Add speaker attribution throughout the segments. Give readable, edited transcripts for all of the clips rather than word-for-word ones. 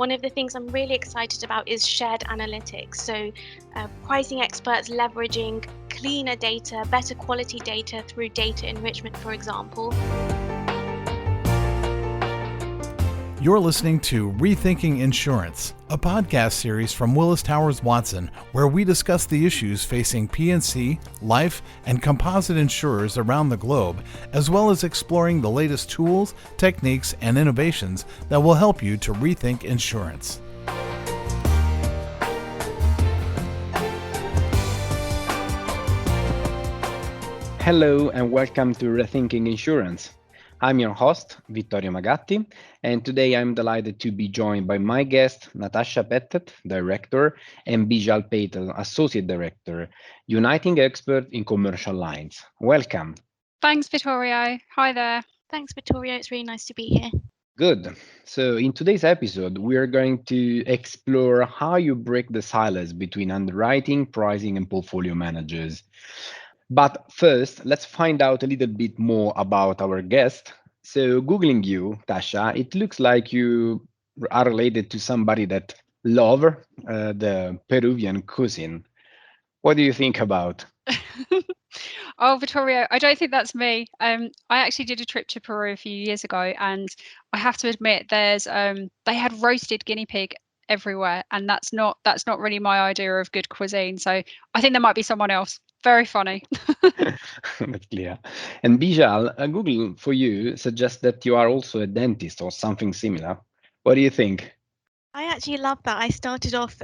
Speaker 1: one of the things I'm really excited about is shared analytics. So pricing experts leveraging cleaner data, better quality data through data enrichment, for example.
Speaker 2: You're listening to Rethinking Insurance, a podcast series from Willis Towers Watson, where we discuss the issues facing P&C, life, and composite insurers around the globe, as well as exploring the latest tools, techniques, and innovations that will help you to rethink insurance.
Speaker 3: Hello and welcome to Rethinking Insurance. I'm your host, Vittorio Magatti, and today I'm delighted to be joined by my guest, Tasha Pettet, Director, and Bijal Patel, Associate Director, Uniting Expert in Commercial Lines. Welcome.
Speaker 4: Thanks, Vittorio. Hi there.
Speaker 1: Thanks, Vittorio. It's really nice to be here.
Speaker 3: Good. So in today's episode, we are going to explore how you break the silos between underwriting, pricing, and portfolio managers. But first, let's find out a little bit more about our guest. So, Googling you, Tasha, it looks like you are related to somebody that love the Peruvian cuisine. What do you think about?
Speaker 4: Oh, Vittorio, I don't think that's me. I actually did a trip to Peru a few years ago, and I have to admit, they had roasted guinea pig everywhere, and that's not really my idea of good cuisine. So I think there might be someone else. Very funny.
Speaker 3: That's clear. And Bijal, Google for you suggests that you are also a dentist or something similar. What do you think?
Speaker 1: I actually love that. I started off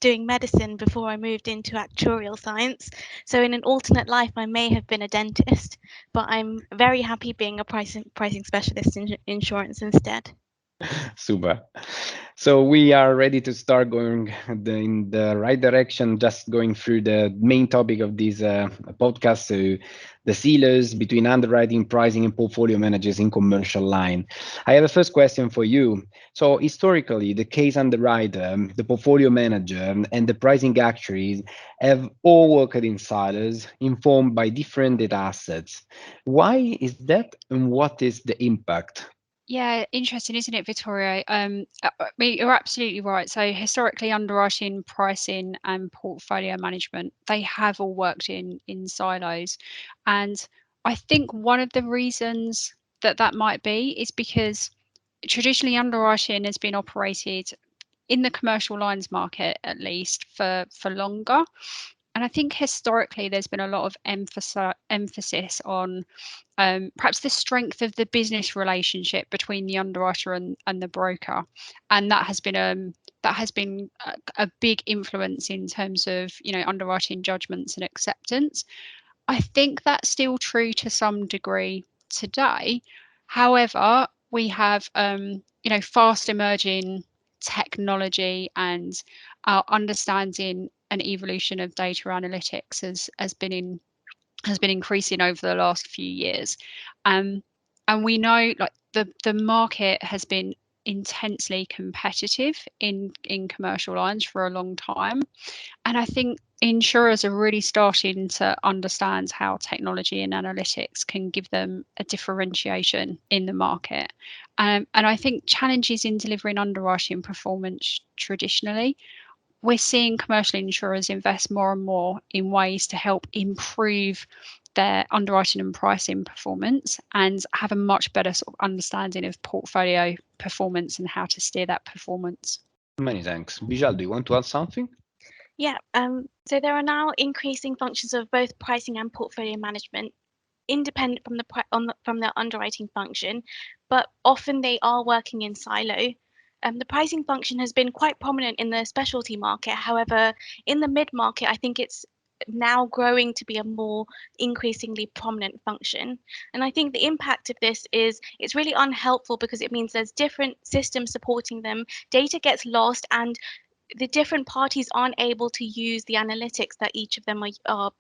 Speaker 1: doing medicine before I moved into actuarial science. So in an alternate life, I may have been a dentist, but I'm very happy being a pricing specialist in insurance instead.
Speaker 3: Super. So we are ready to start going in the right direction, just going through the main topic of this podcast. So the silos between underwriting, pricing, and portfolio managers in commercial line. I have a first question for you. So historically, the case underwriter, the portfolio manager, and the pricing actuaries have all worked in silos, informed by different data assets. Why is that, and what is the impact?
Speaker 4: Yeah, interesting, isn't it, Vittorio? You're absolutely right. So historically, underwriting, pricing, and portfolio management, they have all worked in silos. And I think one of the reasons that might be is because traditionally underwriting has been operated in the commercial lines market, at least for longer. And I think historically there's been a lot of emphasis on perhaps the strength of the business relationship between the underwriter and the broker, and that has been a big influence in terms of underwriting judgments and acceptance. I think that's still true to some degree today. However, we have fast emerging technology, and our understanding and evolution of data analytics has been increasing over the last few years. And we know, like, the market has been intensely competitive in commercial lines for a long time. And I think insurers are really starting to understand how technology and analytics can give them a differentiation in the market. And I think challenges in delivering underwriting performance traditionally, we're seeing commercial insurers invest more and more in ways to help improve their underwriting and pricing performance and have a much better sort of understanding of portfolio performance and how to steer that performance.
Speaker 3: Many thanks. Bijal, do you want to add something?
Speaker 1: Yeah, so there are now increasing functions of both pricing and portfolio management, independent from from the underwriting function, but often they are working in silo. The pricing function has been quite prominent in the specialty market. However, in the mid-market, I think it's now growing to be a more increasingly prominent function. And I think the impact of this is it's really unhelpful because it means there's different systems supporting them. Data gets lost, and the different parties aren't able to use the analytics that each of them are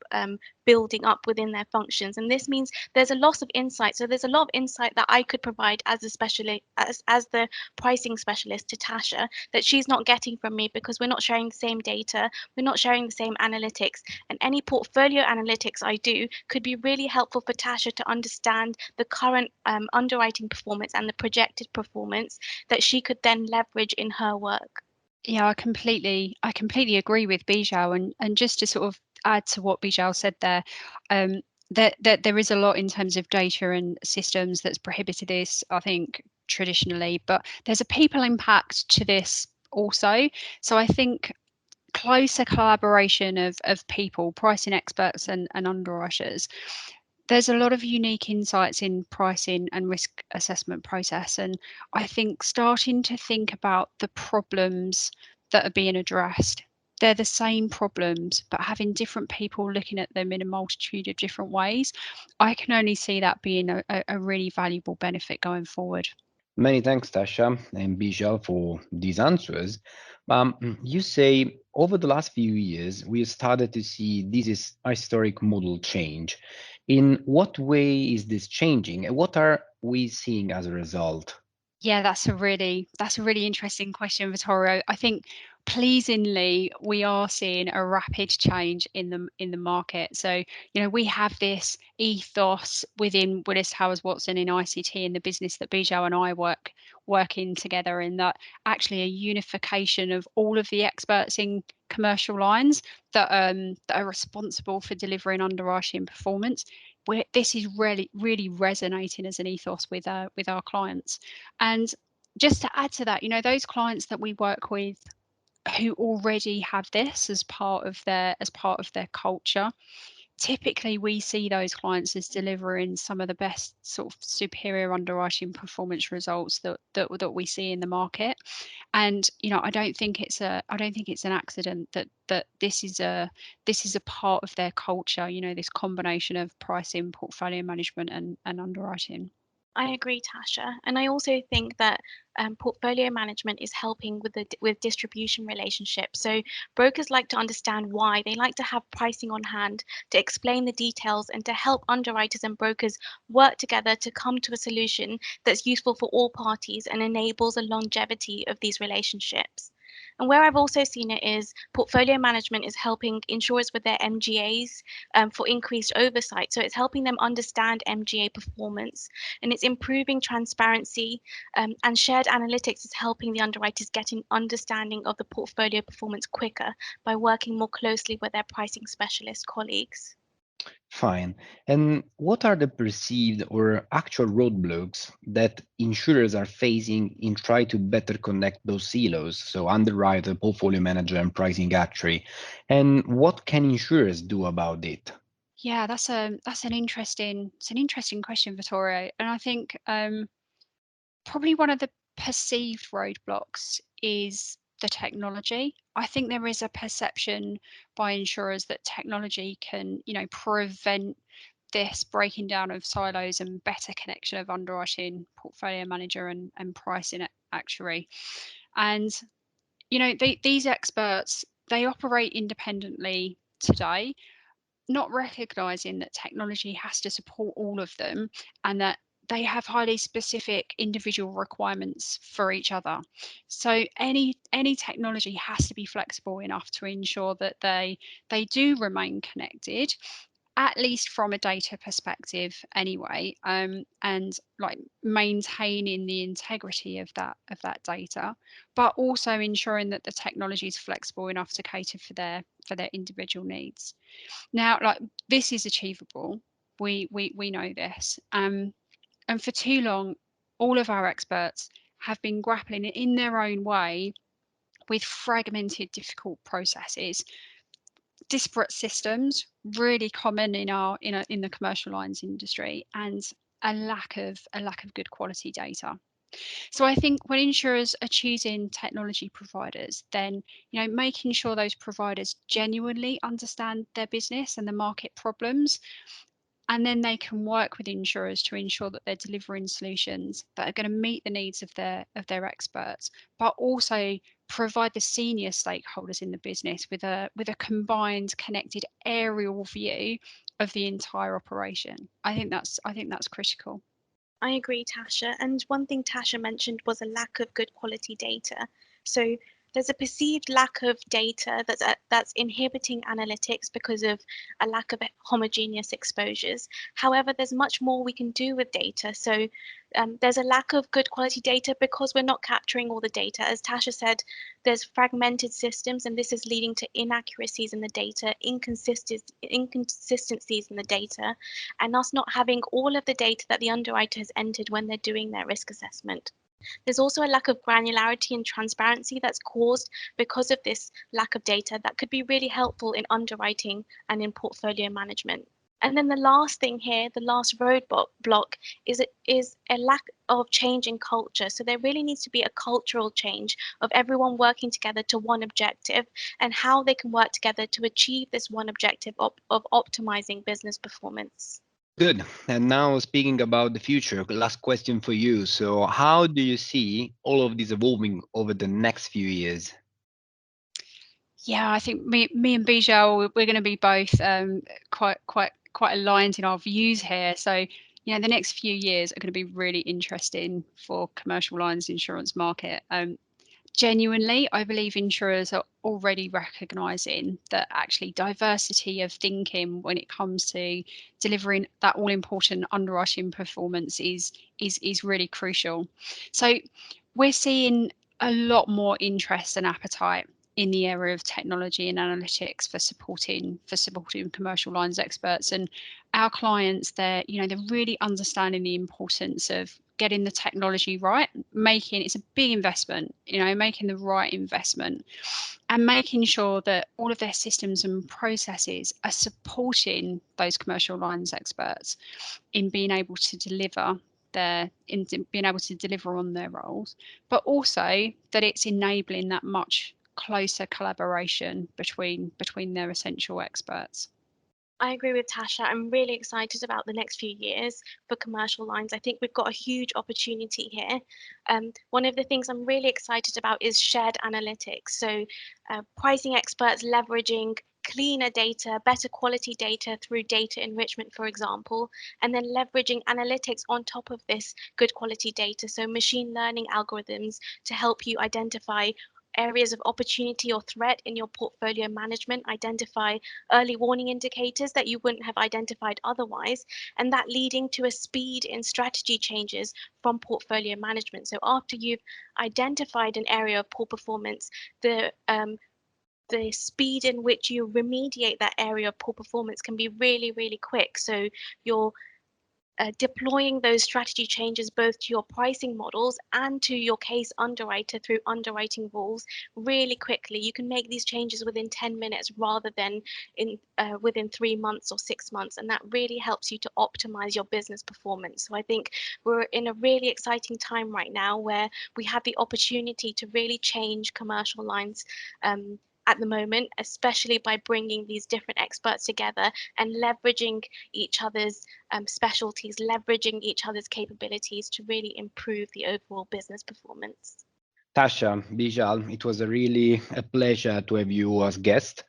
Speaker 1: building up within their functions. And this means there's a loss of insight. So there's a lot of insight that I could provide as a specialist, as the pricing specialist to Tasha, that she's not getting from me because we're not sharing the same data, we're not sharing the same analytics. And any portfolio analytics I do could be really helpful for Tasha to understand the current underwriting performance and the projected performance that she could then leverage in her work.
Speaker 4: Yeah, I completely agree with Bijal, and just to sort of add to what Bijal said there, um, that there is a lot in terms of data and systems that's prohibited this, I think, traditionally, but there's a people impact to this also. So I think closer collaboration of people, pricing experts and underwriters. There's a lot of unique insights in pricing and risk assessment process. And I think starting to think about the problems that are being addressed, they're the same problems, but having different people looking at them in a multitude of different ways, I can only see that being a really valuable benefit going forward.
Speaker 3: Many thanks, Tasha and Bijal, for these answers. You say over the last few years, we started to see this historic model change. In what way is this changing, and what are we seeing as a result?
Speaker 4: Yeah, that's a really interesting question, Vittorio. I think pleasingly we are seeing a rapid change in the market. So, we have this ethos within Willis Towers Watson in ICT in the business that Bijal and I working together in, that actually a unification of all of the experts in commercial lines that are responsible for delivering underwriting performance. This is really resonating as an ethos with our clients. And just to add to that, those clients that we work with who already have this as part of their culture, typically we see those clients as delivering some of the best sort of superior underwriting performance results that we see in the market. And I don't think it's an accident that this is a part of their culture, this combination of pricing, portfolio management and underwriting.
Speaker 1: I agree, Tasha, and I also think that portfolio management is helping with distribution relationships. So brokers like to understand why. They like to have pricing on hand to explain the details and to help underwriters and brokers work together to come to a solution that's useful for all parties and enables a longevity of these relationships. And where I've also seen it is portfolio management is helping insurers with their MGAs for increased oversight. So it's helping them understand MGA performance, and it's improving transparency, and shared analytics is helping the underwriters get an understanding of the portfolio performance quicker by working more closely with their pricing specialist colleagues.
Speaker 3: Fine. And what are the perceived or actual roadblocks that insurers are facing in trying to better connect those silos? So underwriter, portfolio manager, and pricing actuary. And what can insurers do about it?
Speaker 4: Yeah, that's an interesting question, Vittorio. And I think probably one of the perceived roadblocks is the technology. I think there is a perception by insurers that technology can, prevent this breaking down of silos and better connection of underwriting, portfolio manager, and pricing actuary. And these experts, they operate independently today, not recognizing that technology has to support all of them, and that they have highly specific individual requirements for each other. So any technology has to be flexible enough to ensure that they do remain connected, at least from a data perspective anyway, and like maintaining the integrity of that data, but also ensuring that the technology is flexible enough to cater for their individual needs. Now, like, this is achievable. We know this. And for too long, all of our experts have been grappling in their own way with fragmented, difficult processes, disparate systems, really common in the commercial lines industry, and a lack of good quality data. So I think when insurers are choosing technology providers, then making sure those providers genuinely understand their business and the market problems, and then they can work with insurers to ensure that they're delivering solutions that are going to meet the needs of their experts, but also provide the senior stakeholders in the business with a combined, connected aerial view of the entire operation. I think that's critical.
Speaker 1: I agree, Tasha. And one thing Tasha mentioned was a lack of good quality data. So there's a perceived lack of data that's inhibiting analytics because of a lack of homogeneous exposures. However, there's much more we can do with data. So there's a lack of good quality data because we're not capturing all the data. As Tasha said, there's fragmented systems, and this is leading to inaccuracies in the data, inconsistencies in the data, and us not having all of the data that the underwriter has entered when they're doing their risk assessment. There's also a lack of granularity and transparency that's caused because of this lack of data that could be really helpful in underwriting and in portfolio management. And then the last thing here, the last roadblock, is a lack of change in culture. So there really needs to be a cultural change of everyone working together to one objective, and how they can work together to achieve this one objective of optimizing business performance.
Speaker 3: Good. And now speaking about the future, last question for you. So how do you see all of this evolving over the next few years?
Speaker 4: Yeah, I think me and Bijal, we're going to be both quite aligned in our views here. So, the next few years are going to be really interesting for commercial lines insurance market. Genuinely, I believe insurers are already recognizing that actually diversity of thinking when it comes to delivering that all important underwriting performance is really crucial. So we're seeing a lot more interest and appetite in the area of technology and analytics for supporting commercial lines experts, and our clients, they're really understanding the importance of getting the technology right, it's a big investment, making the right investment, and making sure that all of their systems and processes are supporting those commercial lines experts in being able to deliver on their roles, but also that it's enabling that much closer collaboration between their essential experts.
Speaker 1: I agree with Tasha. I'm really excited about the next few years for commercial lines. I think we've got a huge opportunity here. One of the things I'm really excited about is shared analytics. So pricing experts leveraging cleaner data, better quality data through data enrichment, for example, and then leveraging analytics on top of this good quality data. So machine learning algorithms to help you identify areas of opportunity or threat in your portfolio management, identify early warning indicators that you wouldn't have identified otherwise, and that leading to a speed in strategy changes from portfolio management. So after you've identified an area of poor performance, the speed in which you remediate that area of poor performance can be really, really quick. So you're deploying those strategy changes both to your pricing models and to your case underwriter through underwriting rules really quickly. You can make these changes within 10 minutes rather than within 3 months or 6 months, and that really helps you to optimize your business performance. So I think we're in a really exciting time right now where we have the opportunity to really change commercial lines at the moment, especially by bringing these different experts together and leveraging each other's specialties, leveraging each other's capabilities to really improve the overall business performance.
Speaker 3: Tasha, Bijal, it was really a pleasure to have you as guest.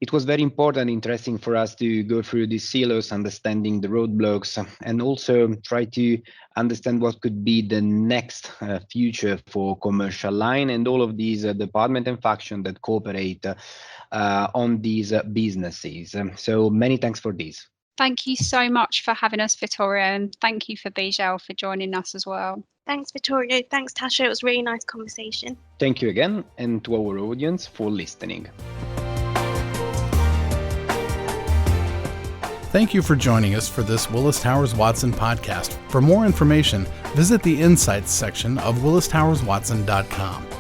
Speaker 3: It was very important and interesting for us to go through these silos, understanding the roadblocks, and also try to understand what could be the next future for commercial line and all of these department and function that cooperate on these businesses. So many thanks for this.
Speaker 4: Thank you so much for having us, Vittorio, and thank you for Bijal for joining us as well.
Speaker 1: Thanks, Vittorio. Thanks, Tasha. It was a really nice conversation.
Speaker 3: Thank you again, and to our audience for listening.
Speaker 2: Thank you for joining us for this Willis Towers Watson podcast. For more information, visit the Insights section of willistowerswatson.com.